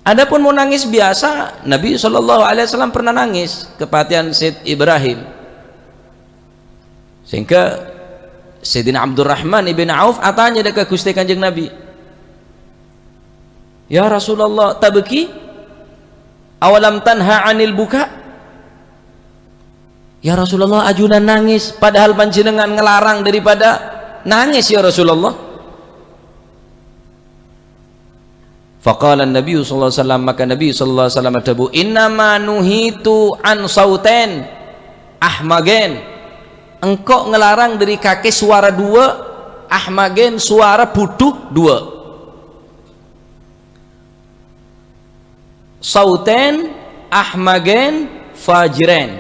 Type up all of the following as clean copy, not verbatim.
Adapun mau nangis biasa, Nabi SAW pernah nangis kepatihan Sayyid Ibrahim, sehingga Sayyidina Abdurrahman ibn Auf atanya dekat Gusti Kanjeng Nabi, ya Rasulullah, tabki awalam tanha anil buka? Ya Rasulullah, ajunan nangis padahal panjenengan ngelarang daripada nangis ya Rasulullah. Faqala Nabi sallallahu alaihi wasallam, maka Nabi sallallahu alaihi wasallam berkata, innama nuhitu an sauten ahmagen, engkau ngelarang dari kaki suara dua, ahmagen suara butuh dua. Sauten ahmagen fajiren,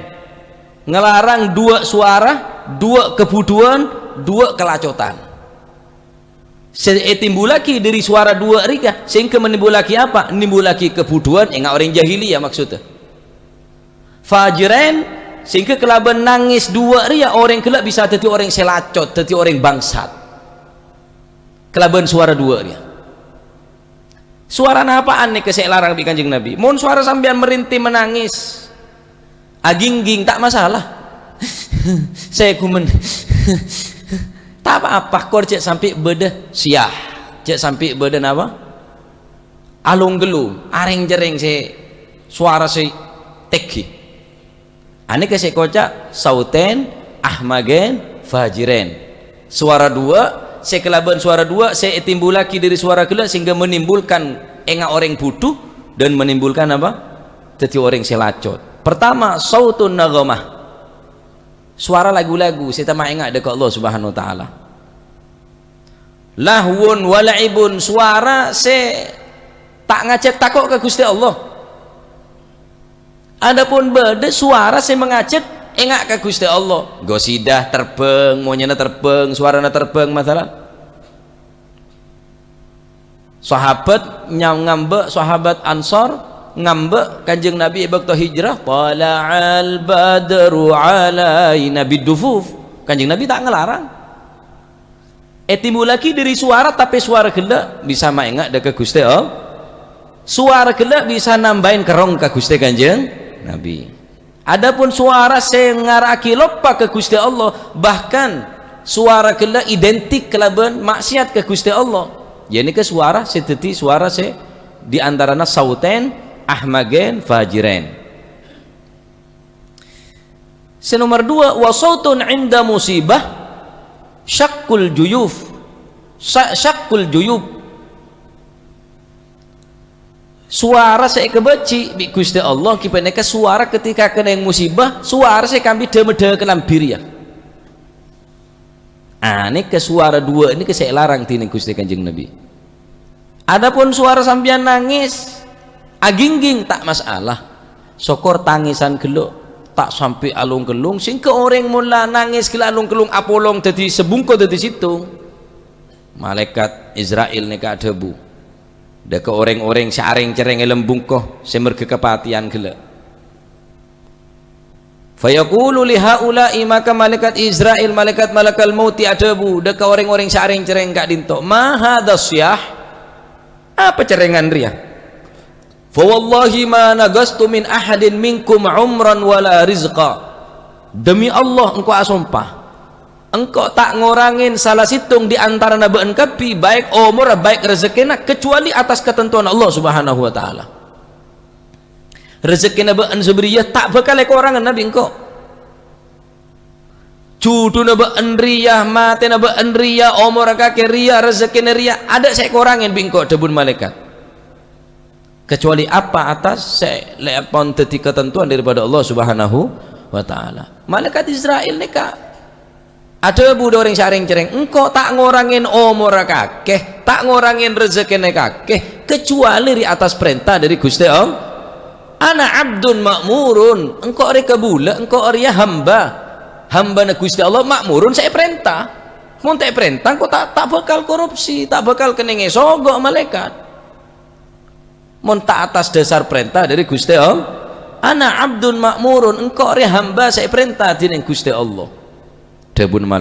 ngelarang dua suara, dua kebuduan, dua kelacotan. Timbulaki dari suara dua rika, sehingga menimbulaki apa? Menimbulaki kebuduan, enggak orang jahiliyah maksudnya. Fajiren, sehingga kelaban nangis dua ria orang kelak bisa jadi orang selacot, jadi orang bangsat. Kelaban suara dua ria. Suara apaan nih kesek larang bi Kanjeng Nabi? Mohon suara sambian merintih menangis, agingging tak masalah. Saya kumen. Tak apa-apa, kor cek sampai beda siah, cek sampai beda apa? Alung gelum, areng jereng se suara se teki. Ane kesek kocak sauten ahmagen fajiren. Suara dua, se kelaban suara dua, se timbulaki dari suara kelak sehingga menimbulkan enggak orang butuh dan menimbulkan apa? Jadi orang selacot. Pertama, sautun naghamah. Suara lagu-lagu saya tak ingat dekat Allah Subhanahu wa taala. Lahwun walaibun, suara saya tak ngajak takut ke Gusti Allah. Adapun beda suara saya mengajak engak ke Gusti Allah. Gosidah terbang, monyana terbang, suarana terbang masalah. Sahabat ngambek, sahabat Ansar ngambek Kanjeng Nabi waktu hijrah, tala'al badru alaina bidufuf. Kanjeng Nabi tak ngelarang. Etimulaki dari suara, tapi suara gelak bisa maingat dekat Gusti Allah. Suara gelak bisa nambahin kerong ke Gusti Kanjeng Nabi. Adapun suara sengaraki lopa ke Gusti Allah, bahkan suara gelak identik kelaban maksiat ke Gusti Allah. Jadi ke suara seteti suara se di antarana sauten ahmagen fajiren. Senomor dua, wasautun inda musibah syakul juyuf, syakul juyub. Suara saya kebeci bi Gusti Allah kipeneka suara ketika kena yang musibah, suara saya kambi demede kelampir ya. Ini ke suara dua ini ke saya larang tining Gusti Kanjeng Nabi. Adapun suara sambian nangis agingging tak masalah, sokor tangisan geluk tak sampai alung gelung sehingga orang mula nangis kila alung gelung apolong jadi sebungko dari situ malaikat Israel neka debu deka orang-orang seareng cereng lembungkoh semerge kepatian geluk fayaqulu lihaula'i, maka malaikat Israel malaikat malakal mauti adebu deka orang-orang seareng cereng gak dinto mahadasyah, apa cerengan ria? Fawallahi ma nagastu min ahadin minkum umran wala rizqa. Demi Allah engkau asumpah, engkau tak ngorangin salah situng di antara nabi engkapi baik umur baik rezekina kecuali atas ketentuan Allah Subhanahu wa taala. Rezeki nabi sebriyah tak bakal ekorangan nabi engkau. Cudu nabi enriyah, mate nabi enriyah, umur kakek ria, rezeki ria, ada saya korangin bi engkau debun malaikat. Kecuali apa atas selepon teti ketentuan daripada Allah Subhanahu wa taala. Malaikat Israel neka ada budak orang saring cereng, engkau tak ngorangin umur kakeh, tak ngorangin rezeki kakeh kecuali di atas perintah dari Gusti Allah. Ana abdun makmurun, engkau ori kabula, engkau ori hamba na Gusti Allah makmurun saya perintah. Mun tak perintah engkau tak bakal korupsi, tak bakal kena ngesogok malaikat. Mun tak atas dasar perintah dari Gusti Allah, ana abdun makmurun, engkau ri hamba saya perintah dening Gusti Allah. Debun malaikat